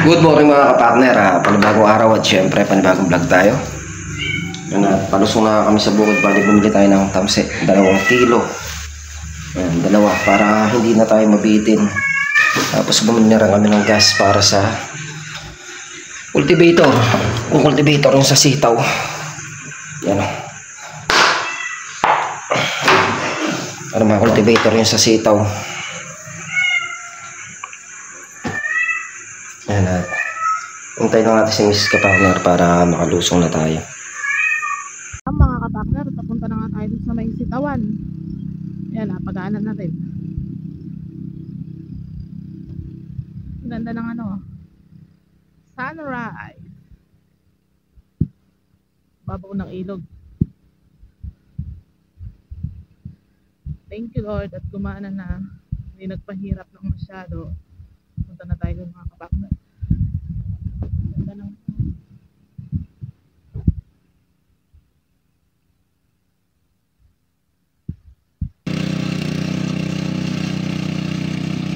Good morning mga kapartner, panibagong araw at syempre panibagong vlog tayo. Yan, palusong na kami sa bukid, bali bumili tayo ng tamse, 2 kilo. Yan, 2 para hindi na tayo mabitin. Tapos bumili na rin kami ng gas para sa cultivator. Yung cultivator yung sa sitaw. Yan o. Ano mga cultivator yung sa sitaw. Yan, hintayin lang natin si Mrs. Kapartner para makalusong na tayo. Mga kapartner, papunta na nga tayo sa may sitawan. Yan, pagaanan natin. Ganda ng sunrise. Babaw ng ilog. Thank you Lord at gumana na. Hindi nagpahirap ng masyado. Punta na tayo mga kapartner. Ganda ng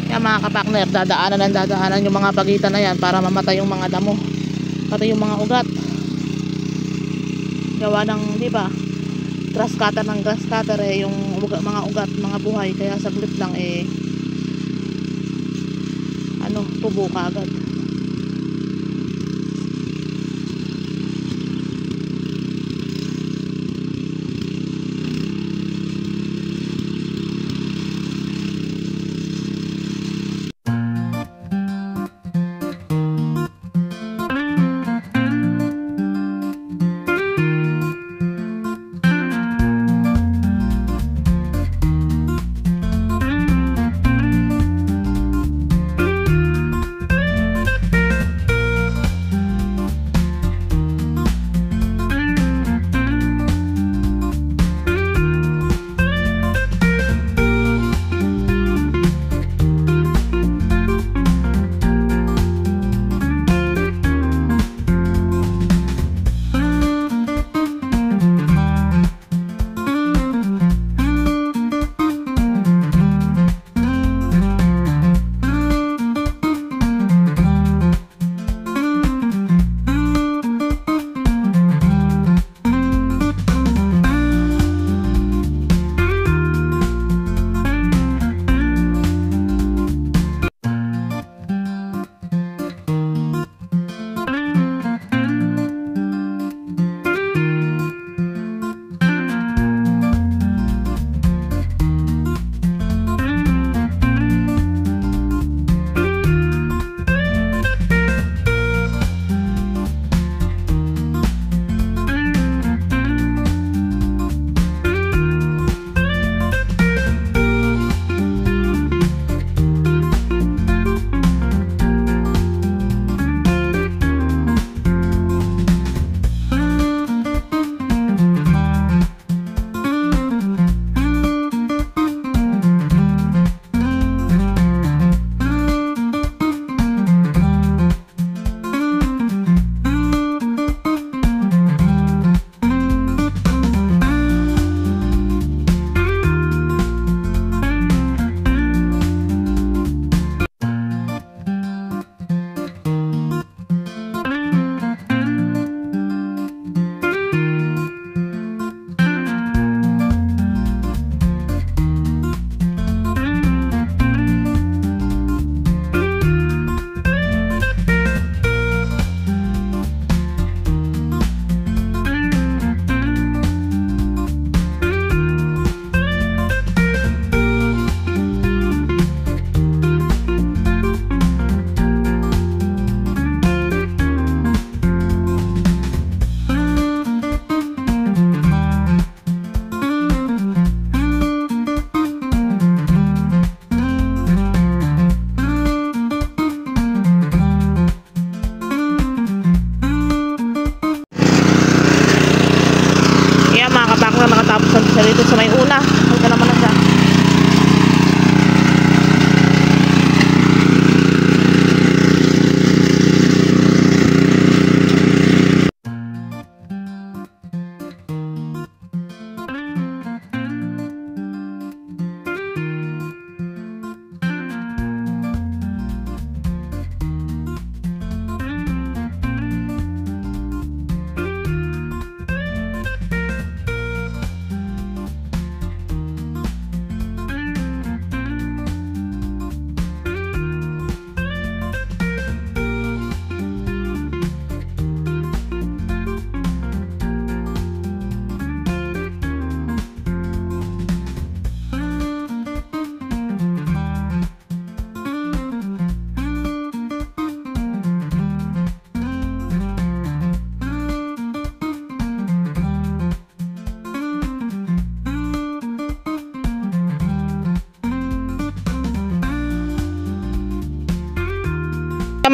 yan mga kapartner, dadaanan yung mga pagitan na yan para mamatay yung mga damo, pati yung mga ugat. Gawa ng, di ba, grass cutter yung mga ugat, mga buhay, kaya saglit lang tubo ka agad.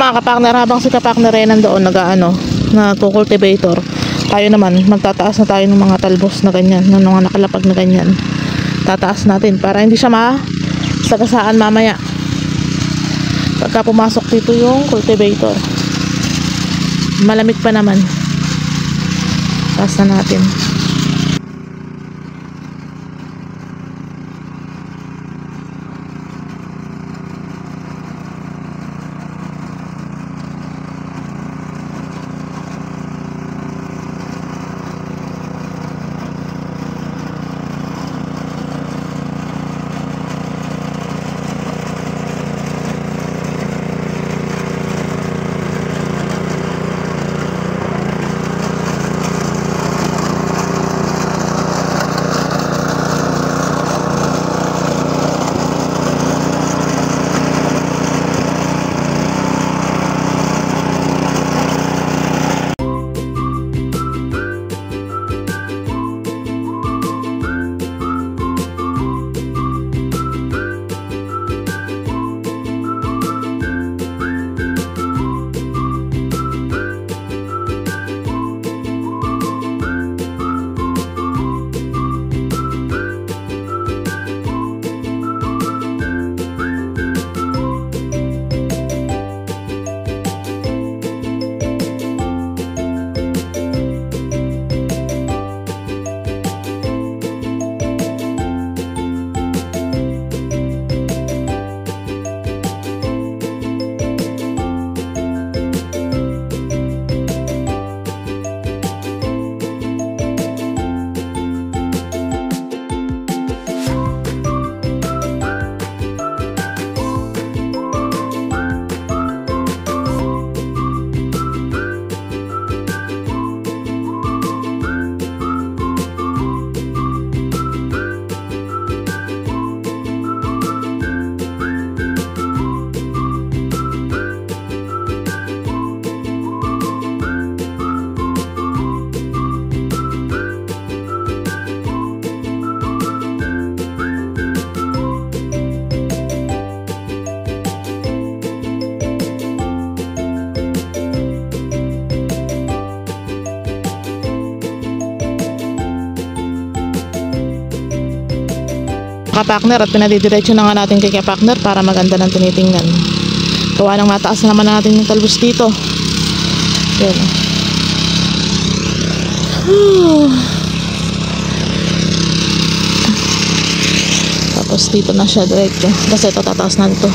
mga kapakner, habang si kapakner ay nandoon nagko-cultivator, tayo naman magtataas na tayo ng mga talbos na ganyan, ng mga nakalapag na ganyan. Tataas natin para hindi siya masagasaan mamaya pagka pumasok dito yung cultivator. Malamig pa naman. Taas na natin. Kapakner, at pinadidiretso na nga natin kay kapakner para maganda ng tinitingnan. Gawa nang mataas na naman natin yung talbos dito. Yan. Tapos dito na siya diretso. Kasi ito tataas na dito.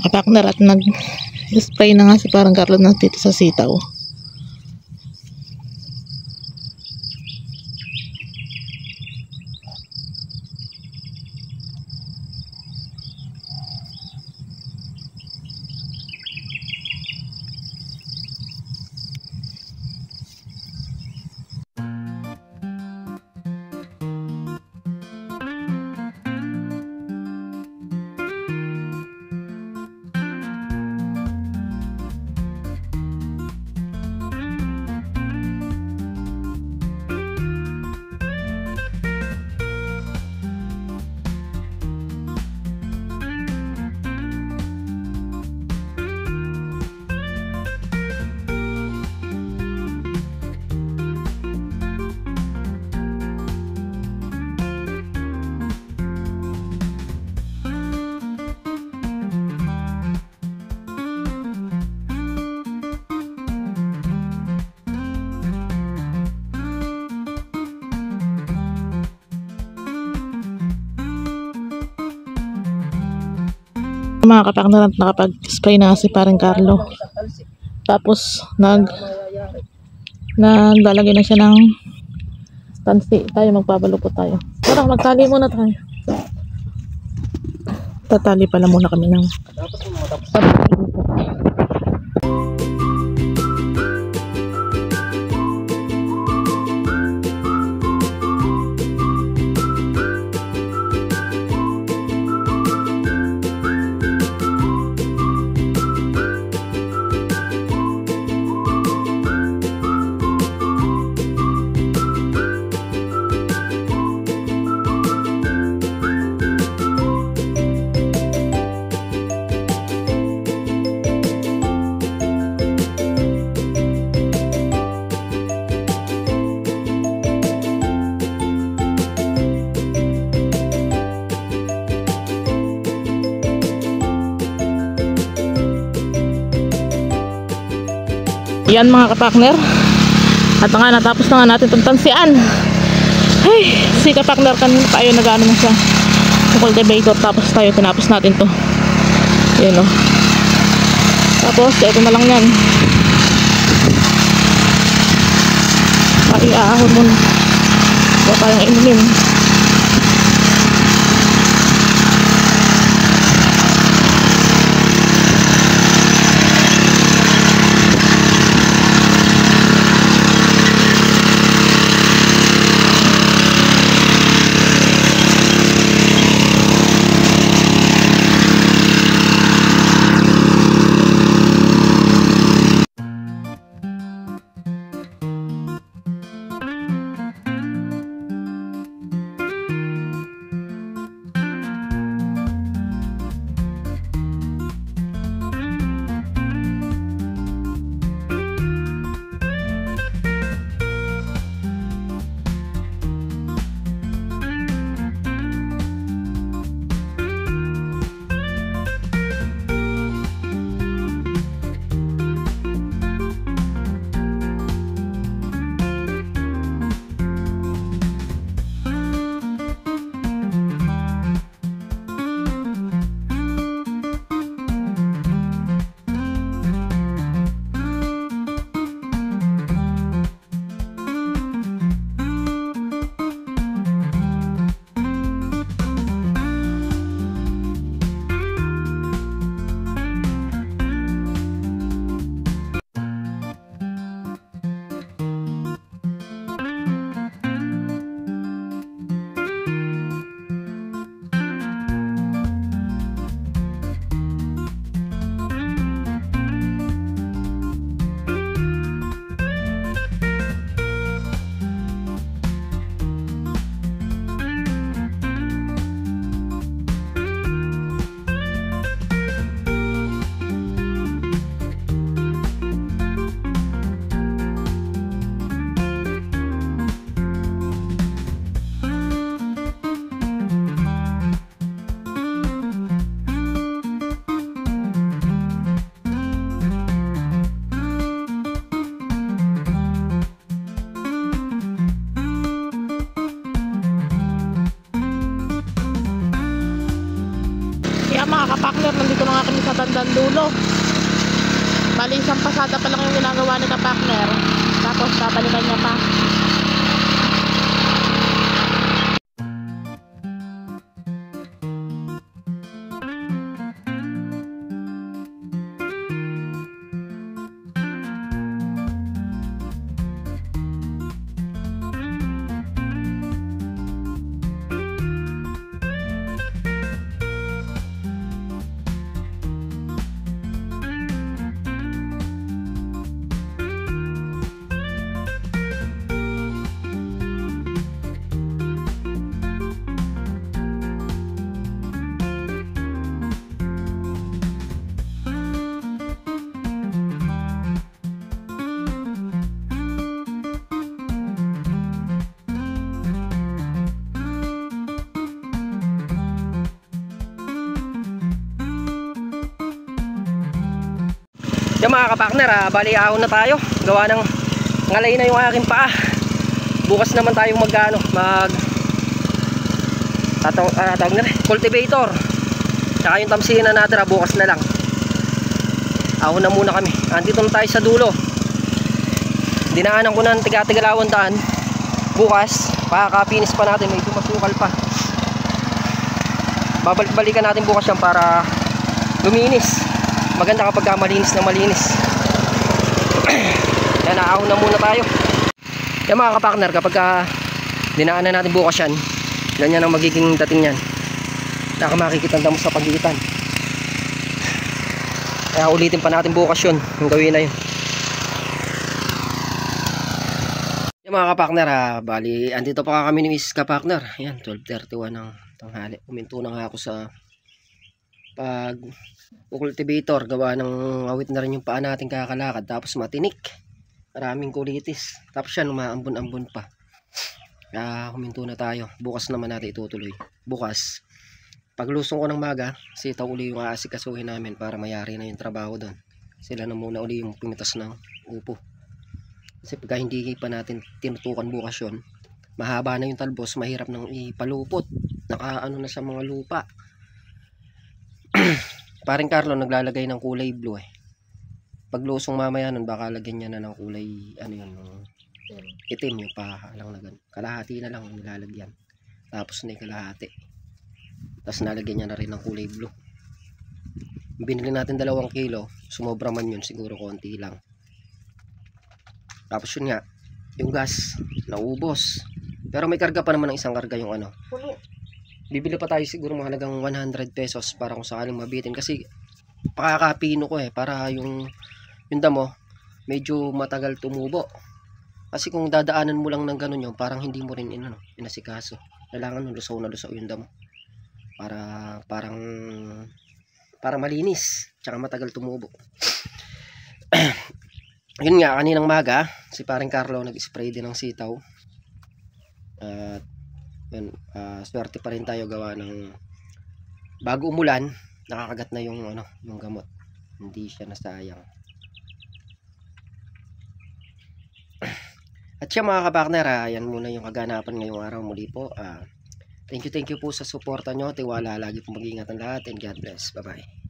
mga kapartner, at nag-spray na nga si parang Carlo na dito sa sitaw. Mga kapartner, at nakapag-spray na si parang Carlo. Tapos naglalagay na siya ng tansi. Tayo magpapalo po tayo. Parang magtali muna tayo. Tatali pala muna kami ng yan mga kapartner. At nga natapos na nga natin itong tansian. Ay, si kapartner kanina tayo nag-ano na siya sa cultivator, tapos tayo tinapos natin to. Yan o. Tapos ito na lang yan. Iaahon muna. Huwag tayong inumin. kapakner, nandito na nga kami sa bandang dulo. Bali, isang pasada pa lang yung ginagawa ni kapakner. Tapos, babalikan niya pa. Yung mga kapakner, bali ahon na tayo. Gawa ng ngalay na yung aking paa. Bukas naman tayong tawag na rin, cultivator. Tsaka yung tamsihin na natira, bukas na lang. Ahon na muna kami. Andito na tayo sa dulo. Dinaanan ko na ng tiga-tigalawang daan. Bukas, pakakapinis pa natin. May dumasukal pa. Babalik-balikan natin bukas yan para luminis. Maganda kapag malinis na malinis. Yan, naahon na muna tayo. Yan mga kapakner, kapag dinaanan natin bukas yan, ganyan ang magiging dating yan. Naka makikita mo sa pagitan. Kaya ulitin pa natin bukas yun. Yung gawin na yun. Yan mga kapakner, bali andito pa kami ni Miss Kapakner. Yan, 12:31 ng tanghali. Uminto na nga ako sa cultivator. Gawa ng awit na rin yung paa natin kakalakad. Tapos matinik. Maraming kulitis. Tapos yan, umaambon-ambon pa. Kaya huminto na tayo. Bukas naman natin itutuloy. Bukas, paglusong ko ng maga, sitaw uli yung aasikasuhin namin para mayari na yung trabaho doon. Sila na muna uli yung pimitas ng upo. Kasi pagka hindi pa natin tinutukan bukas yun, mahaba na yung talbos, mahirap nang ipalupot. Nakaano na sa mga lupa. Paring Carlo naglalagay ng kulay blue eh. Paglusong mamaya nun, baka lagyan niya na ng kulay itim, yung pahalang na ganun. Kalahati na lang ang nilalagyan. Tapos na yung kalahati. Tapos nalagyan niya na rin ng kulay blue. Binili natin 2 kilo. Sumobra man yun, siguro konti lang. Tapos yun nga, yung gas naubos. Pero may karga pa naman ng isang karga yung bibili pa tayo siguro mahalagang 100 pesos para kung sakaling mabitin. Kasi pakakapino ko para yung damo medyo matagal tumubo. Kasi kung dadaanan mo lang ng ganun yun, parang hindi mo rin inasikaso. Kailangan lusaw na lusaw yung damo para malinis tsaka matagal tumubo. Yun nga, kaninang maga si paring Carlo nag-spray din ng sitaw. At yun, swerte pa rin tayo gawa ng bago umulan, nakakagat na yung gamot. Hindi siya nasayang. At siya mga kapakner, yan muna yung kaganapan ngayong araw. Muli po, thank you po sa suporta nyo. Tiwala, lagi po mag-ingat ang lahat, and God bless. Bye bye.